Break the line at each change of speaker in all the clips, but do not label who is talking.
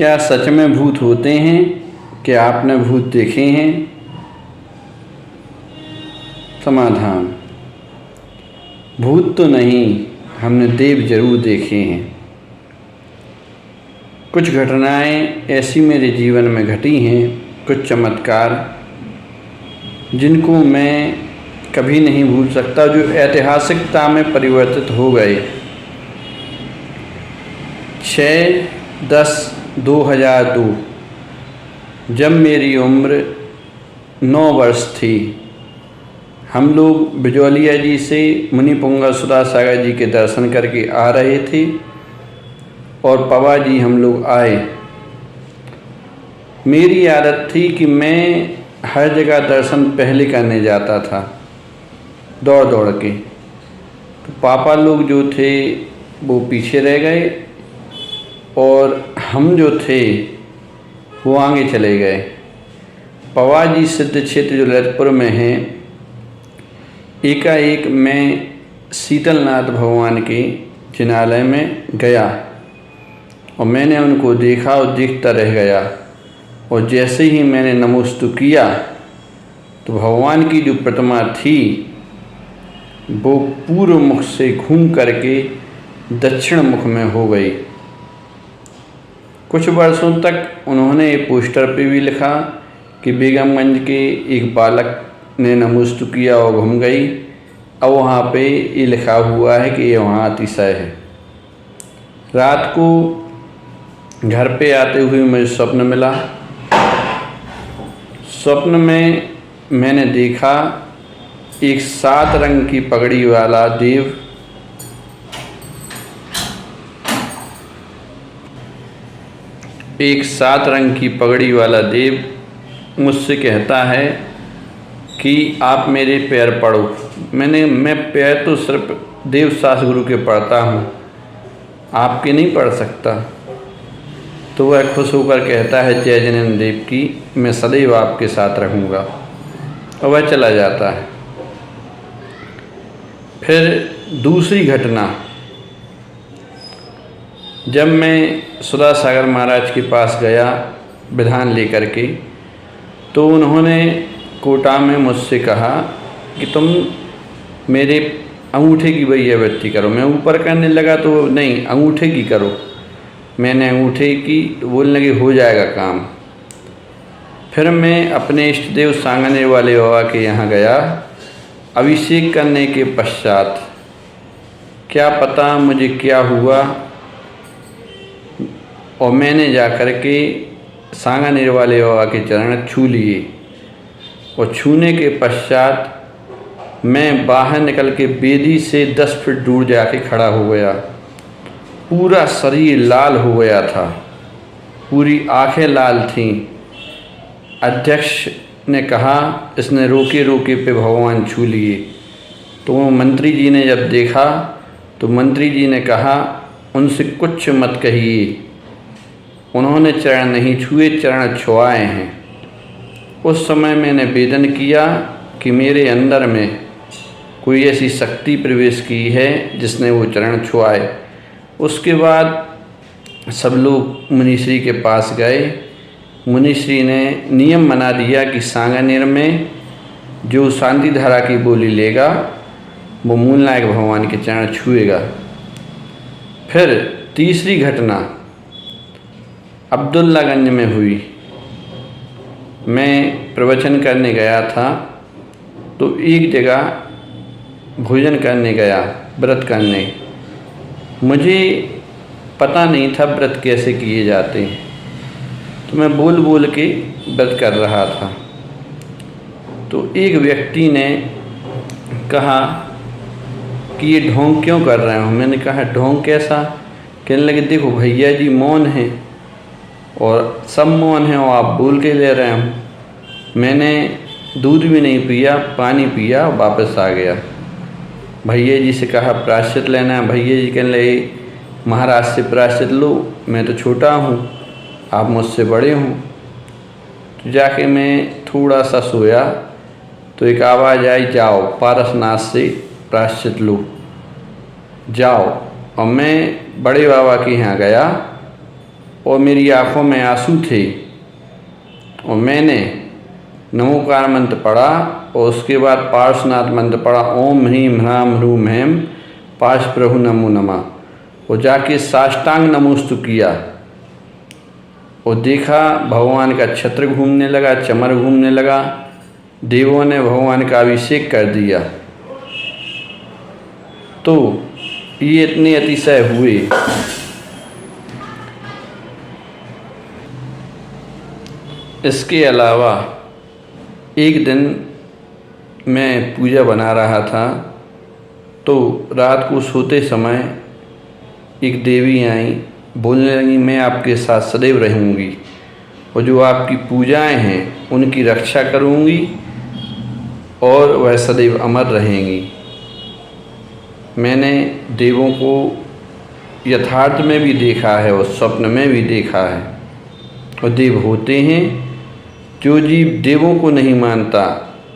क्या सच में भूत होते हैं? क्या आपने भूत देखे हैं? समाधान: भूत तो नहीं, हमने देव जरूर देखे हैं। कुछ घटनाएं ऐसी मेरे जीवन में घटी हैं, कुछ चमत्कार जिनको मैं कभी नहीं भूल सकता, जो ऐतिहासिकता में परिवर्तित हो गए। 6/10/2002 जब मेरी उम्र 9 वर्ष थी, हम लोग बिजौलिया जी से मुनि पुंगव सुधा सागर जी के दर्शन करके आ रहे थे और पवा जी हम लोग आए। मेरी आदत थी कि मैं हर जगह दर्शन पहले करने जाता था, दौड़ दौड़ के। तो पापा लोग जो थे वो पीछे रह गए और हम जो थे वो आगे चले गए। पवा जी सिद्ध क्षेत्र जो ललितपुर में है, एकाएक मैं शीतलनाथ भगवान के जिनालय में गया और मैंने उनको देखा और देखता रह गया। और जैसे ही मैंने नमोस्तु किया तो भगवान की जो प्रतिमा थी वो पूर्व मुख से घूम करके दक्षिण मुख में हो गई। कुछ वर्षों तक उन्होंने पोस्टर पे भी लिखा कि बेगमगंज के एक बालक ने नमोस्तु किया और घूम गई। अब वहाँ पे ये लिखा हुआ है कि ये वहाँ अतिशय है। रात को घर पे आते हुए मुझे स्वप्न मिला। स्वप्न में मैंने देखा एक 7 रंग की पगड़ी वाला देव मुझसे कहता है कि आप मेरे पैर पढ़ो। मैं पैर तो सिर्फ देव सास गुरु के पढ़ता हूँ, आपके नहीं पढ़ सकता। तो वह खुश होकर कहता है, जय जिनेंद्र देव की, मैं सदैव आपके साथ रहूँगा। और वह चला जाता है। फिर दूसरी घटना, जब मैं सुधा सागर महाराज के पास गया विधान लेकर के, तो उन्होंने कोटा में मुझसे कहा कि तुम मेरे अंगूठे की वही आवृत्ति करो। मैं ऊपर करने लगा तो नहीं, अंगूठे की करो। मैंने अंगूठे की तो बोलने लगे हो जाएगा काम। फिर मैं अपने इष्ट देव सांगनेर वाले बाबा के यहाँ गया। अभिषेक करने के पश्चात क्या पता मुझे क्या हुआ, और मैंने जा कर के सांगनेर वाले बाबा के चरण छू लिए। और छूने के पश्चात मैं बाहर निकल के बेदी से 10 फीट दूर जाके खड़ा हो गया। पूरा शरीर लाल हो गया था, पूरी आंखें लाल थीं। अध्यक्ष ने कहा इसने रोके रोके पे भगवान छू लिए। तो मंत्री जी ने जब देखा तो मंत्री जी ने कहा उनसे कुछ मत कहिए, उन्होंने चरण नहीं छुए, चरण छुआए हैं। उस समय मैंने वेदन किया कि मेरे अंदर में कोई ऐसी शक्ति प्रवेश की है जिसने वो चरण छुआए। उसके बाद सब लोग मुनिश्री के पास गए। मुनिश्री ने नियम बना दिया कि सांगनेर में जो शांति धारा की बोली लेगा वो मूलनायक भगवान के चरण छुएगा। फिर तीसरी घटना अब्दुल्लागंज में हुई। मैं प्रवचन करने गया था तो एक जगह भोजन करने गया, व्रत करने। मुझे पता नहीं था व्रत कैसे किए जाते हैं, तो मैं बोल बोल के व्रत कर रहा था। तो एक व्यक्ति ने कहा कि ये ढोंग क्यों कर रहे हो। मैंने कहा ढोंग कैसा। कहने लगे देखो भैया जी मौन हैं और सब मौन हैं और आप बोल के ले रहे हो। मैंने दूध भी नहीं पिया, पानी पिया, वापस आ गया। भैया जी से कहा प्रायश्चित लेना है। भैया जी कहने लगे महाराज से प्रायश्चित लो, मैं तो छोटा हूँ, आप मुझसे बड़े हों। तो जाके मैं थोड़ा सा सोया तो एक आवाज़ आई, जाओ पारसनाथ से प्रायश्चित लो, जाओ। और मैं बड़े बाबा के यहाँ गया और मेरी आँखों में आंसू थे और मैंने नमोकार मंत्र पढ़ा और उसके बाद पार्श्वनाथ मंत्र पढ़ा, ओम ह्रीम ह्राम ह्रूम हेम पाश प्रभु नमो नमः, और जाके साष्टांग नमोस्तु किया और देखा भगवान का छत्र घूमने लगा, चमर घूमने लगा। देवों ने भगवान का अभिषेक कर दिया। तो ये इतने अतिशय हुए। इसके अलावा एक दिन मैं पूजा बना रहा था तो रात को सोते समय एक देवी आई, बोलने लगी मैं आपके साथ सदैव रहूँगी और जो आपकी पूजाएं हैं उनकी रक्षा करूँगी और वह सदैव अमर रहेंगी। मैंने देवों को यथार्थ में भी देखा है और स्वप्न में भी देखा है। और देव होते हैं, जो जीव देवों को नहीं मानता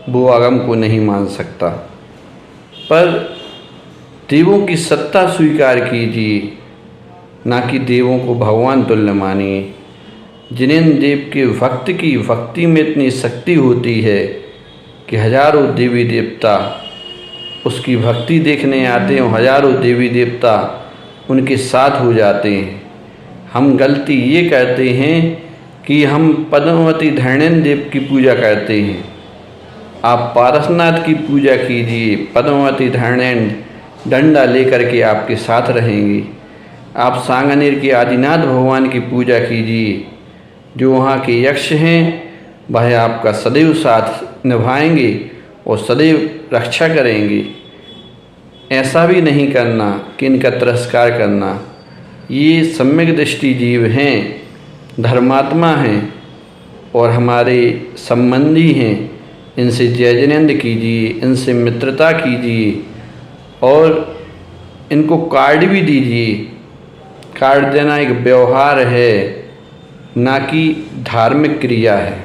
वो आगम को नहीं मान सकता। पर देवों की सत्ता स्वीकार कीजिए, ना कि देवों को भगवान तुल्य मानिए। जिनेन्द्र देव के भक्त की भक्ति में इतनी शक्ति होती है कि हजारों देवी देवता उसकी भक्ति देखने आते हैं, हजारों देवी देवता उनके साथ हो जाते हैं। हम गलती ये करते हैं कि हम पद्मावती धरणेन्द्र देव की पूजा करते हैं। आप पारसनाथ की पूजा कीजिए, पद्मावती धरणेन्द्र डंडा लेकर के आपके साथ रहेंगे। आप सांगानेर के आदिनाथ भगवान की पूजा कीजिए, जो वहाँ के यक्ष हैं वह आपका सदैव साथ निभाएंगे और सदैव रक्षा करेंगे। ऐसा भी नहीं करना कि इनका तिरस्कार करना। ये सम्यक दृष्टि जीव हैं, धर्मात्मा हैं और हमारे संबंधी हैं। इनसे जय जिनेन्द्र कीजिए, इनसे मित्रता कीजिए और इनको कार्ड भी दीजिए। कार्ड देना एक व्यवहार है, ना कि धार्मिक क्रिया है।